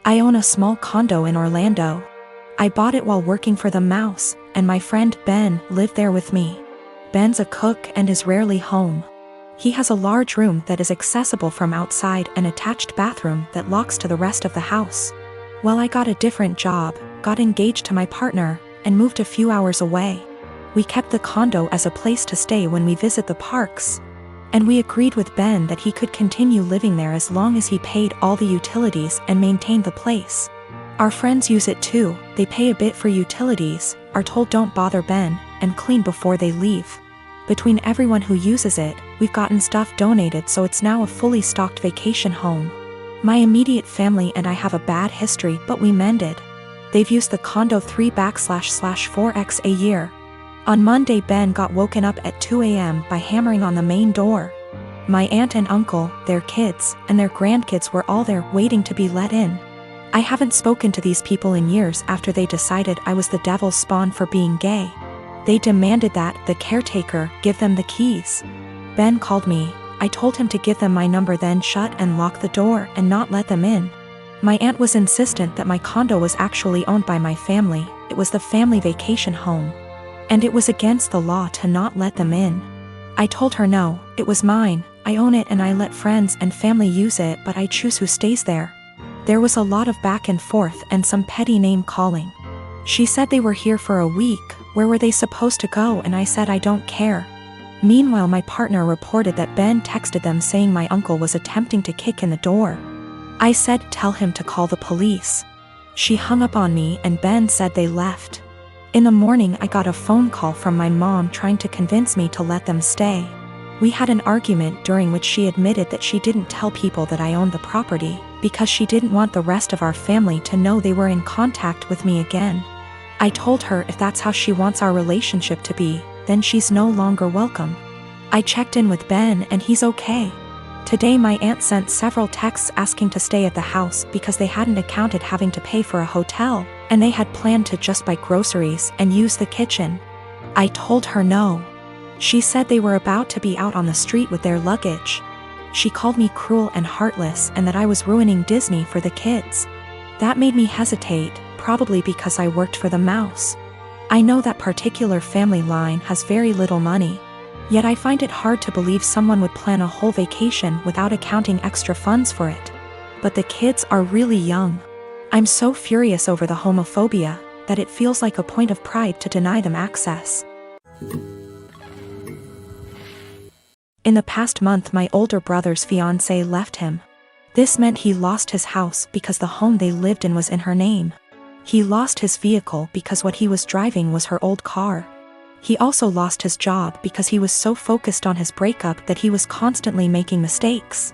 I own a small condo in Orlando. I bought it while working for the Mouse, and my friend Ben lived there with me. Ben's a cook and is rarely home. He has a large room that is accessible from outside and attached bathroom that locks to the rest of the house. Well, I got a different job, got engaged to my partner, and moved a few hours away. We kept the condo as a place to stay when we visit the parks. And we agreed with Ben that he could continue living there as long as he paid all the utilities and maintained the place. Our friends use it too. They pay a bit for utilities, are told don't bother Ben, and clean before they leave. Between everyone who uses it, we've gotten stuff donated, so it's now a fully stocked vacation home. My immediate family and I have a bad history, but we mended. They've used the condo 3//4x a year. On Monday, Ben got woken up at 2 a.m. by hammering on the main door. My aunt and uncle, their kids, and their grandkids were all there waiting to be let in. I haven't spoken to these people in years after they decided I was the devil's spawn for being gay. They demanded that the caretaker give them the keys. Ben called me. I told him to give them my number, then shut and lock the door and not let them in. My aunt was insistent that my condo was actually owned by my family. It was the family vacation home. And it was against the law to not let them in. I told her no, it was mine, I own it and I let friends and family use it, but I choose who stays there. There was a lot of back and forth and some petty name calling. She said they were here for a week, where were they supposed to go, and I said I don't care. Meanwhile, my partner reported that Ben texted them saying my uncle was attempting to kick in the door. I said tell him to call the police. She hung up on me and Ben said they left. In the morning, I got a phone call from my mom trying to convince me to let them stay. We had an argument during which she admitted that she didn't tell people that I owned the property, because she didn't want the rest of our family to know they were in contact with me again. I told her if that's how she wants our relationship to be, then she's no longer welcome. I checked in with Ben and he's okay. Today my aunt sent several texts asking to stay at the house because they hadn't accounted having to pay for a hotel, and they had planned to just buy groceries and use the kitchen. I told her no. She said they were about to be out on the street with their luggage. She called me cruel and heartless and that I was ruining Disney for the kids. That made me hesitate, probably because I worked for the Mouse. I know that particular family line has very little money. Yet I find it hard to believe someone would plan a whole vacation without accounting extra funds for it. But the kids are really young. I'm so furious over the homophobia that it feels like a point of pride to deny them access. In the past month, my older brother's fiancée left him. This meant he lost his house because the home they lived in was in her name. He lost his vehicle because what he was driving was her old car. He also lost his job because he was so focused on his breakup that he was constantly making mistakes.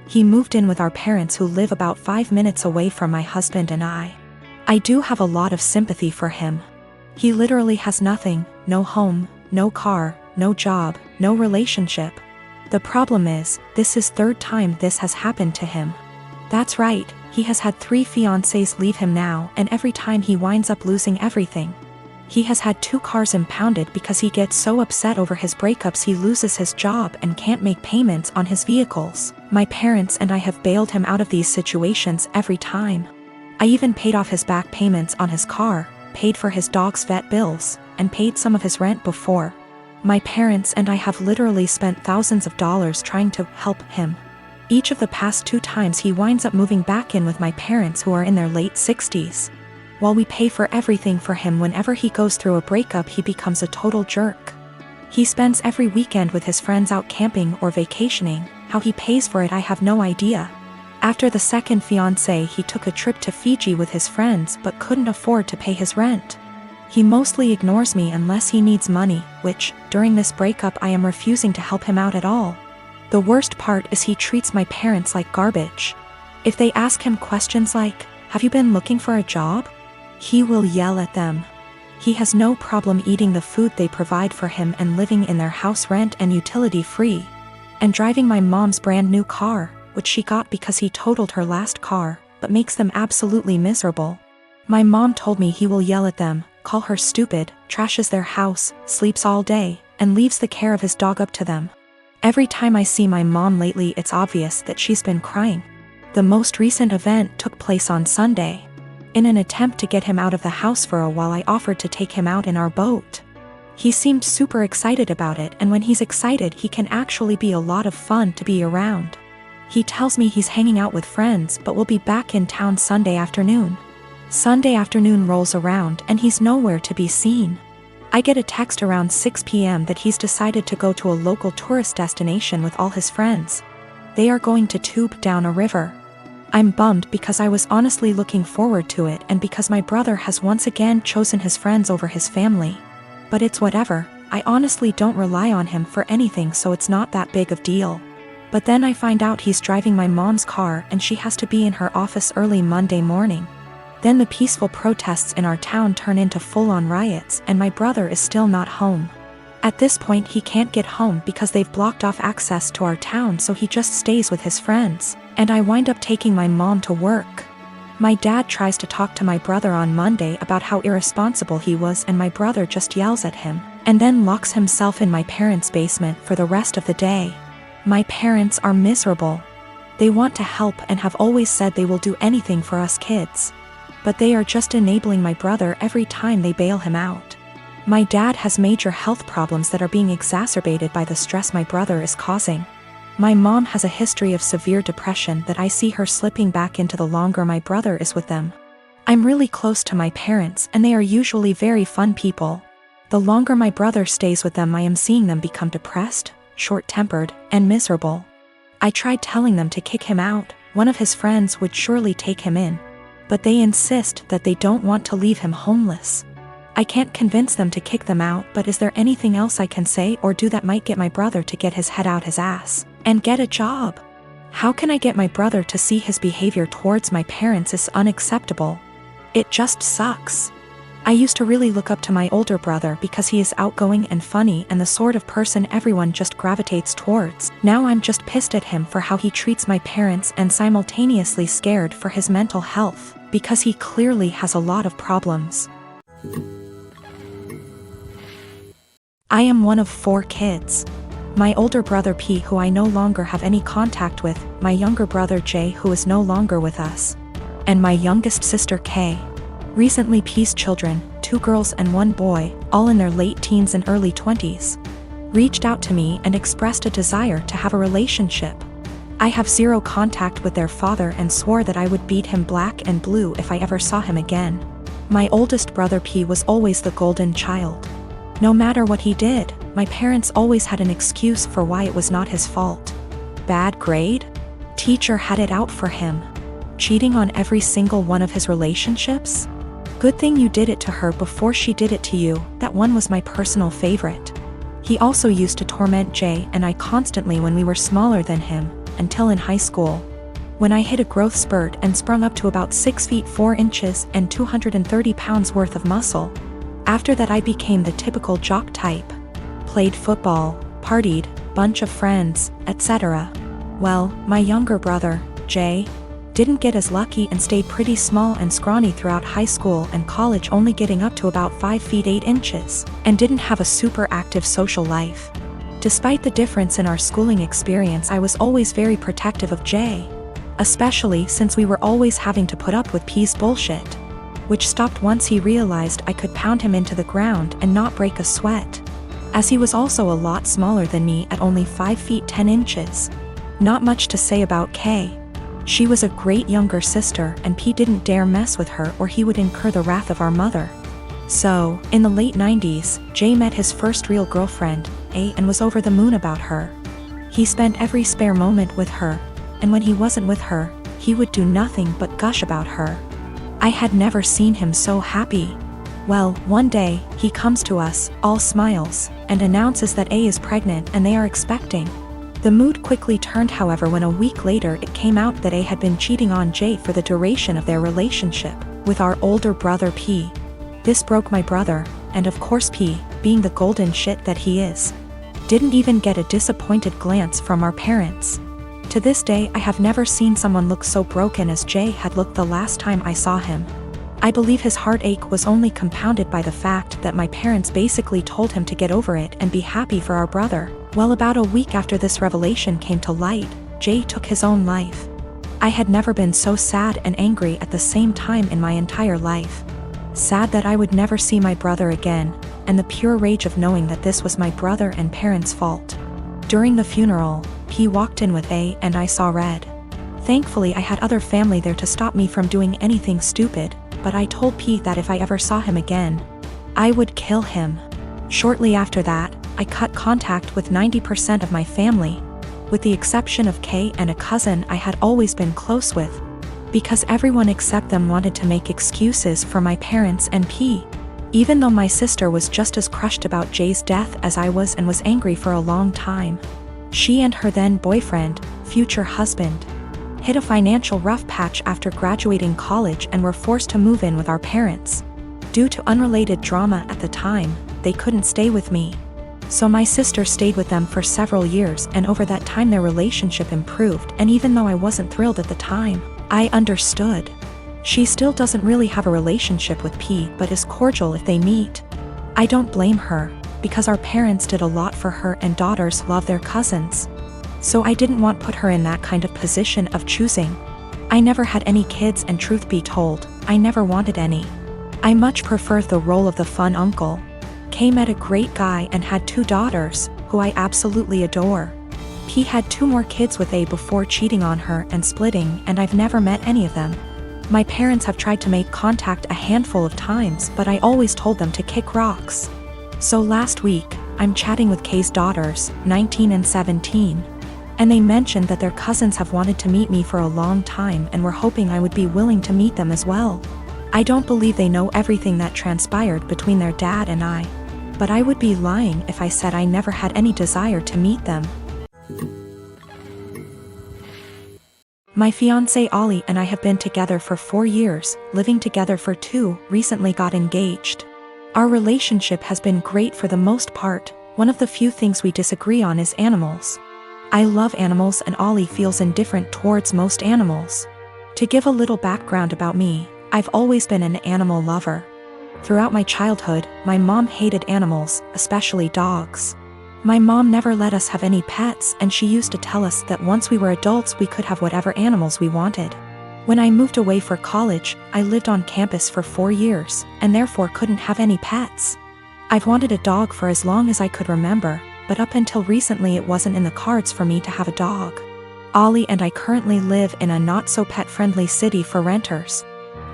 He moved in with our parents, who live about 5 minutes away from my husband and I. I do have a lot of sympathy for him. He literally has nothing, no home, no car, no job, no relationship. The problem is, this is third time this has happened to him. That's right, he has had 3 fiancées leave him now, and every time he winds up losing everything. He has had 2 cars impounded because he gets so upset over his breakups he loses his job and can't make payments on his vehicles. My parents and I have bailed him out of these situations every time. I even paid off his back payments on his car, paid for his dog's vet bills, and paid some of his rent before. My parents and I have literally spent thousands of dollars trying to help him. Each of the past 2 times he winds up moving back in with my parents, who are in their late 60s. While we pay for everything for him, whenever he goes through a breakup he becomes a total jerk. He spends every weekend with his friends out camping or vacationing. How he pays for it I have no idea. After the second fiancé, he took a trip to Fiji with his friends but couldn't afford to pay his rent. He mostly ignores me unless he needs money, which, during this breakup, I am refusing to help him out at all. The worst part is he treats my parents like garbage. If they ask him questions like, "Have you been looking for a job?" he will yell at them. He has no problem eating the food they provide for him and living in their house rent and utility free. And driving my mom's brand new car, which she got because he totaled her last car, but makes them absolutely miserable. My mom told me he will yell at them, call her stupid, trashes their house, sleeps all day, and leaves the care of his dog up to them. Every time I see my mom lately, it's obvious that she's been crying. The most recent event took place on Sunday. In an attempt to get him out of the house for a while, I offered to take him out in our boat. He seemed super excited about it, and when he's excited he can actually be a lot of fun to be around. He tells me he's hanging out with friends but will be back in town Sunday afternoon. Sunday afternoon rolls around and he's nowhere to be seen. I get a text around 6 p.m. that he's decided to go to a local tourist destination with all his friends. They are going to tube down a river. I'm bummed because I was honestly looking forward to it, and because my brother has once again chosen his friends over his family. But it's whatever, I honestly don't rely on him for anything, so it's not that big of deal. But then I find out he's driving my mom's car and she has to be in her office early Monday morning. Then the peaceful protests in our town turn into full-on riots and my brother is still not home. At this point he can't get home because they've blocked off access to our town, so he just stays with his friends, and I wind up taking my mom to work. My dad tries to talk to my brother on Monday about how irresponsible he was, and my brother just yells at him, and then locks himself in my parents' basement for the rest of the day. My parents are miserable. They want to help and have always said they will do anything for us kids. But they are just enabling my brother every time they bail him out. My dad has major health problems that are being exacerbated by the stress my brother is causing. My mom has a history of severe depression that I see her slipping back into the longer my brother is with them. I'm really close to my parents and they are usually very fun people. The longer my brother stays with them, I am seeing them become depressed, short-tempered, and miserable. I tried telling them to kick him out, one of his friends would surely take him in. But they insist that they don't want to leave him homeless. I can't convince them to kick them out, but is there anything else I can say or do that might get my brother to get his head out his ass and get a job? How can I get my brother to see his behavior towards my parents is unacceptable? It just sucks. I used to really look up to my older brother because he is outgoing and funny and the sort of person everyone just gravitates towards. Now I'm just pissed at him for how he treats my parents and simultaneously scared for his mental health, because he clearly has a lot of problems. I am one of 4 kids. My older brother P, who I no longer have any contact with, my younger brother J, who is no longer with us, and my youngest sister K. Recently P's children, 2 girls and 1 boy, all in their late teens and early 20s, reached out to me and expressed a desire to have a relationship. I have 0 contact with their father and swore that I would beat him black and blue if I ever saw him again. My oldest brother P was always the golden child. No matter what he did, my parents always had an excuse for why it was not his fault. Bad grade? Teacher had it out for him. Cheating on every single one of his relationships? Good thing you did it to her before she did it to you. That one was my personal favorite. He also used to torment Jay and I constantly when we were smaller than him, until in high school, when I hit a growth spurt and sprung up to about 6 feet 4 inches and 230 pounds worth of muscle. After that I became the typical jock type. Played football, partied, bunch of friends, etc. Well, my younger brother, Jay, didn't get as lucky and stayed pretty small and scrawny throughout high school and college, only getting up to about 5 feet 8 inches, and didn't have a super active social life. Despite the difference in our schooling experience, I was always very protective of Jay, especially since we were always having to put up with P's bullshit, which stopped once he realized I could pound him into the ground and not break a sweat, as he was also a lot smaller than me at only 5 feet 10 inches. Not much to say about Kay. She was a great younger sister and P didn't dare mess with her or he would incur the wrath of our mother. So, in the late 90s, Jay met his first real girlfriend, A, and was over the moon about her. He spent every spare moment with her, and when he wasn't with her, he would do nothing but gush about her. I had never seen him so happy. Well, one day, he comes to us, all smiles, and announces that A is pregnant and they are expecting. The mood quickly turned, however, when a week later it came out that A had been cheating on Jay for the duration of their relationship, with our older brother P. This broke my brother, and of course P, being the golden shit that he is, didn't even get a disappointed glance from our parents. To this day I have never seen someone look so broken as Jay had looked the last time I saw him. I believe his heartache was only compounded by the fact that my parents basically told him to get over it and be happy for our brother. Well, about a week after this revelation came to light, Jay took his own life. I had never been so sad and angry at the same time in my entire life. Sad that I would never see my brother again, and the pure rage of knowing that this was my brother and parents' fault. During the funeral, P walked in with A and I saw red. Thankfully I had other family there to stop me from doing anything stupid, but I told P that if I ever saw him again, I would kill him. Shortly after that, I cut contact with 90% of my family, with the exception of K and a cousin I had always been close with, because everyone except them wanted to make excuses for my parents and P. Even though my sister was just as crushed about Jay's death as I was and was angry for a long time. She and her then boyfriend, future husband, hit a financial rough patch after graduating college and were forced to move in with our parents. Due to unrelated drama at the time, they couldn't stay with me. So my sister stayed with them for several years, and over that time their relationship improved, and even though I wasn't thrilled at the time, I understood. She still doesn't really have a relationship with P, but is cordial if they meet. I don't blame her, because our parents did a lot for her and daughters love their cousins. So I didn't want to put her in that kind of position of choosing. I never had any kids, and truth be told, I never wanted any. I much preferred the role of the fun uncle. K met a great guy and had 2 daughters, who I absolutely adore. P had 2 more kids with A before cheating on her and splitting, and I've never met any of them. My parents have tried to make contact a handful of times, but I always told them to kick rocks. So last week, I'm chatting with K's daughters, 19 and 17. And they mentioned that their cousins have wanted to meet me for a long time and were hoping I would be willing to meet them as well. I don't believe they know everything that transpired between their dad and I, but I would be lying if I said I never had any desire to meet them. My fiancé Ollie and I have been together for 4 years, living together for 2, recently got engaged. Our relationship has been great for the most part. One of the few things we disagree on is animals. I love animals and Ollie feels indifferent towards most animals. To give a little background about me, I've always been an animal lover. Throughout my childhood, my mom hated animals, especially dogs. My mom never let us have any pets, and she used to tell us that once we were adults we could have whatever animals we wanted. When I moved away for college, I lived on campus for 4 years, and therefore couldn't have any pets. I've wanted a dog for as long as I could remember, but up until recently it wasn't in the cards for me to have a dog. Ollie and I currently live in a not-so-pet-friendly city for renters.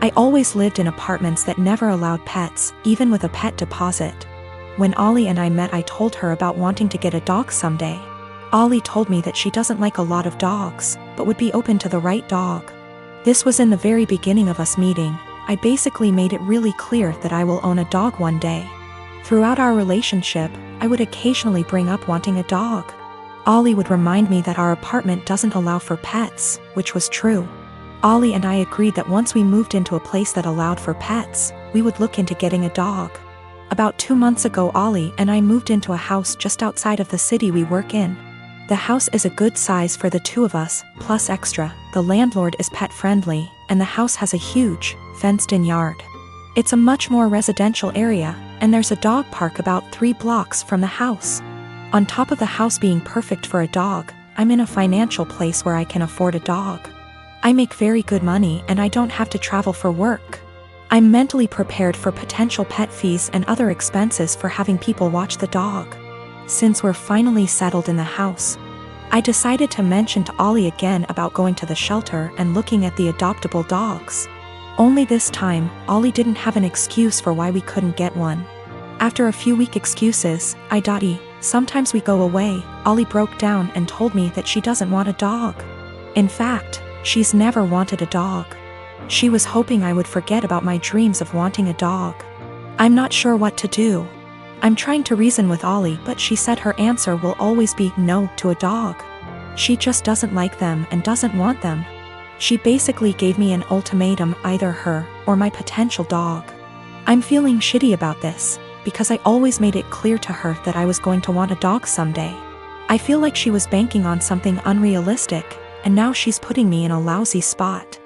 I always lived in apartments that never allowed pets, even with a pet deposit. When Ollie and I met, I told her about wanting to get a dog someday. Ollie told me that she doesn't like a lot of dogs, but would be open to the right dog. This was in the very beginning of us meeting. I basically made it really clear that I will own a dog one day. Throughout our relationship, I would occasionally bring up wanting a dog. Ollie would remind me that our apartment doesn't allow for pets, which was true. Ollie and I agreed that once we moved into a place that allowed for pets, we would look into getting a dog. About 2 months ago, Ollie and I moved into a house just outside of the city we work in. The house is a good size for the 2 of us, plus extra. The landlord is pet-friendly, and the house has a huge, fenced-in yard. It's a much more residential area, and there's a dog park about 3 blocks from the house. On top of the house being perfect for a dog, I'm in a financial place where I can afford a dog. I make very good money and I don't have to travel for work. I'm mentally prepared for potential pet fees and other expenses for having people watch the dog. Since we're finally settled in the house, I decided to mention to Ollie again about going to the shelter and looking at the adoptable dogs. Only this time, Ollie didn't have an excuse for why we couldn't get one. After a few weak excuses, sometimes we go away, Ollie broke down and told me that she doesn't want a dog. In fact, she's never wanted a dog. She was hoping I would forget about my dreams of wanting a dog. I'm not sure what to do. I'm trying to reason with Ollie, but she said her answer will always be no to a dog. She just doesn't like them and doesn't want them. She basically gave me an ultimatum, either her or my potential dog. I'm feeling shitty about this, because I always made it clear to her that I was going to want a dog someday. I feel like she was banking on something unrealistic, and now she's putting me in a lousy spot.